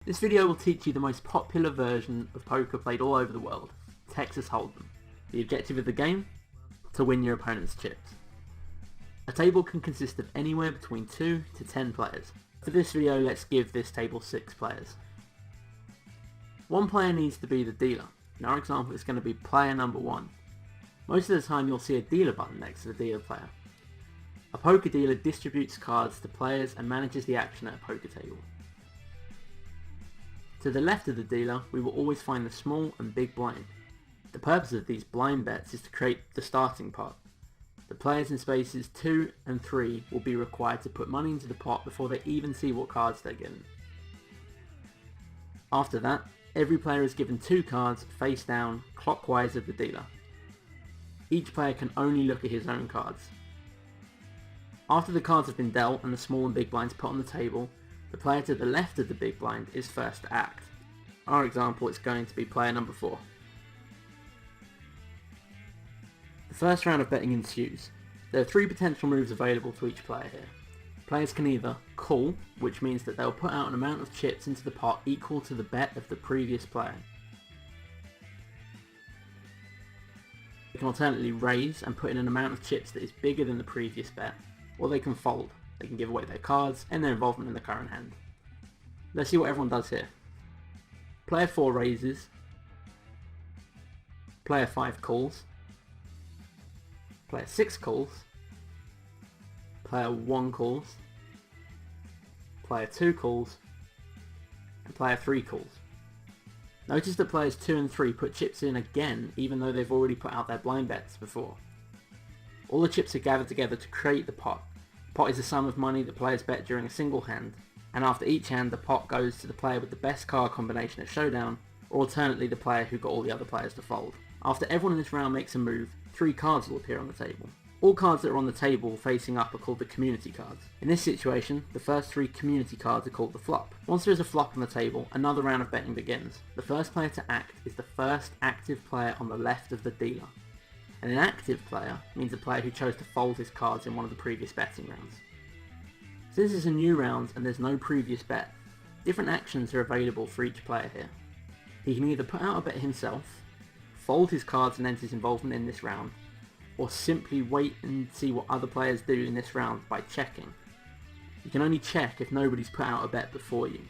This video will teach you the most popular version of poker played all over the world, Texas Hold'em. The objective of the game? To win your opponent's chips. A table can consist of anywhere between 2 to 10 players. For this video, let's give this table 6 players. One player needs to be the dealer. In our example, it's going to be player number 1. Most of the time you'll see a dealer button next to the dealer player. A poker dealer distributes cards to players and manages the action at a poker table. To the left of the dealer, we will always find the small and big blind. The purpose of these blind bets is to create the starting pot. The players in spaces 2 and 3 will be required to put money into the pot before they even see what cards they're given. After that, every player is given 2 cards face down, clockwise of the dealer. Each player can only look at his own cards. After the cards have been dealt and the small and big blinds put on the table, the player to the left of the big blind is first to act. Our example is going to be player number 4. The first round of betting ensues. There are 3 potential moves available to each player here. Players can either call, which means that they'll put out an amount of chips into the pot equal to the bet of the previous player. They can alternately raise and put in an amount of chips that is bigger than the previous bet, or they can fold. They can give away their cards and their involvement in the current hand. Let's see what everyone does here. Player 4 raises. Player 5 calls. Player 6 calls. Player 1 calls. Player 2 calls. And player 3 calls. Notice that players 2 and 3 put chips in again even though they've already put out their blind bets before. All the chips are gathered together to create the pot. The pot is the sum of money that players bet during a single hand, and after each hand the pot goes to the player with the best card combination at showdown, or alternately the player who got all the other players to fold. After everyone in this round makes a move, 3 cards will appear on the table. All cards that are on the table facing up are called the community cards. In this situation, the first 3 community cards are called the flop. Once there is a flop on the table, another round of betting begins. The first player to act is the first active player on the left of the dealer. And an active player means a player who chose to fold his cards in one of the previous betting rounds. Since it's a new round and there's no previous bet, different actions are available for each player here. He can either put out a bet himself, fold his cards and end his involvement in this round, or simply wait and see what other players do in this round by checking. You can only check if nobody's put out a bet before you.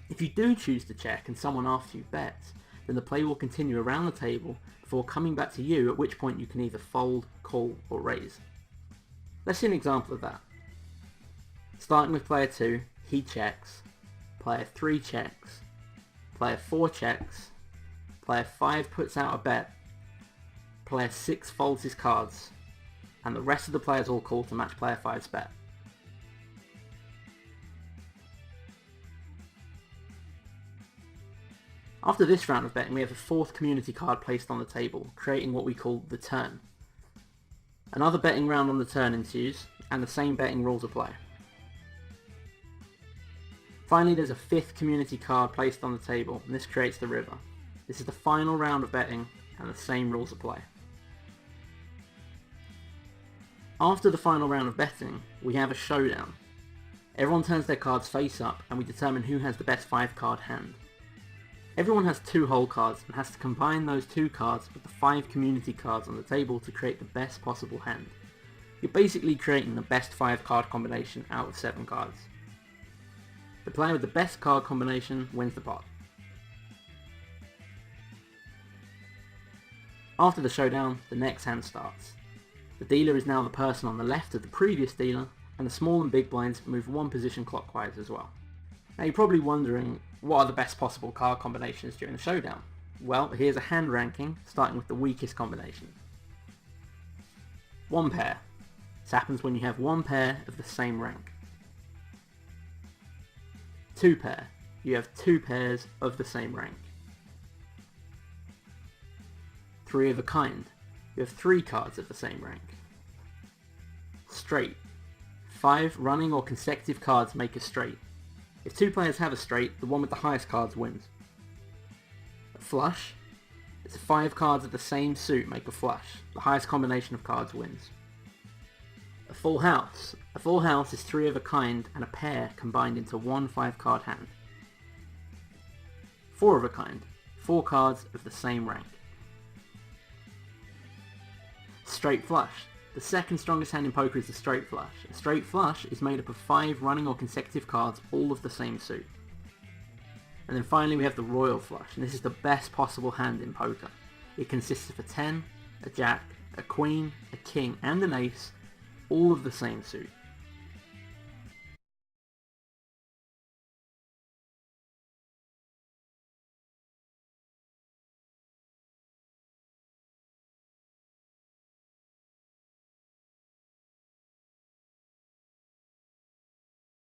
If you do choose to check and someone after you bets, then the play will continue around the table before coming back to you, at which point you can either fold, call or raise. Let's see an example of that. Starting with player 2, he checks, player 3 checks, player 4 checks, player 5 puts out a bet, player 6 folds his cards, and the rest of the players all call to match player 5's bet. After this round of betting, we have a 4th community card placed on the table, creating what we call the turn. Another betting round on the turn ensues, and the same betting rules apply. Finally, there's a 5th community card placed on the table, and this creates the river. This is the final round of betting, and the same rules apply. After the final round of betting, we have a showdown. Everyone turns their cards face up, and we determine who has the best 5-card hand. Everyone has 2 whole cards and has to combine those 2 cards with the 5 community cards on the table to create the best possible hand. You're basically creating the best 5-card combination out of 7 cards. The player with the best card combination wins the pot. After the showdown, the next hand starts. The dealer is now the person on the left of the previous dealer, and the small and big blinds move 1 position clockwise as well. Now you're probably wondering, what are the best possible card combinations during the showdown? Well, here's a hand ranking, starting with the weakest combination. 1 pair. This happens when you have 1 pair of the same rank. 2 pair. You have 2 pairs of the same rank. 3 of a kind. You have 3 cards of the same rank. Straight. 5 running or consecutive cards make a straight. If 2 players have a straight, the one with the highest cards wins. A flush. It's 5 cards of the same suit make a flush. The highest combination of cards wins. A full house. A full house is 3 of a kind and a pair combined into 1 5-card hand. 4 of a kind, 4 cards of the same rank. Straight flush. The second strongest hand in poker is the straight flush. A straight flush is made up of 5 running or consecutive cards, all of the same suit. And then finally we have the royal flush, and this is the best possible hand in poker. It consists of a 10, a jack, a queen, a king, and an ace, all of the same suit.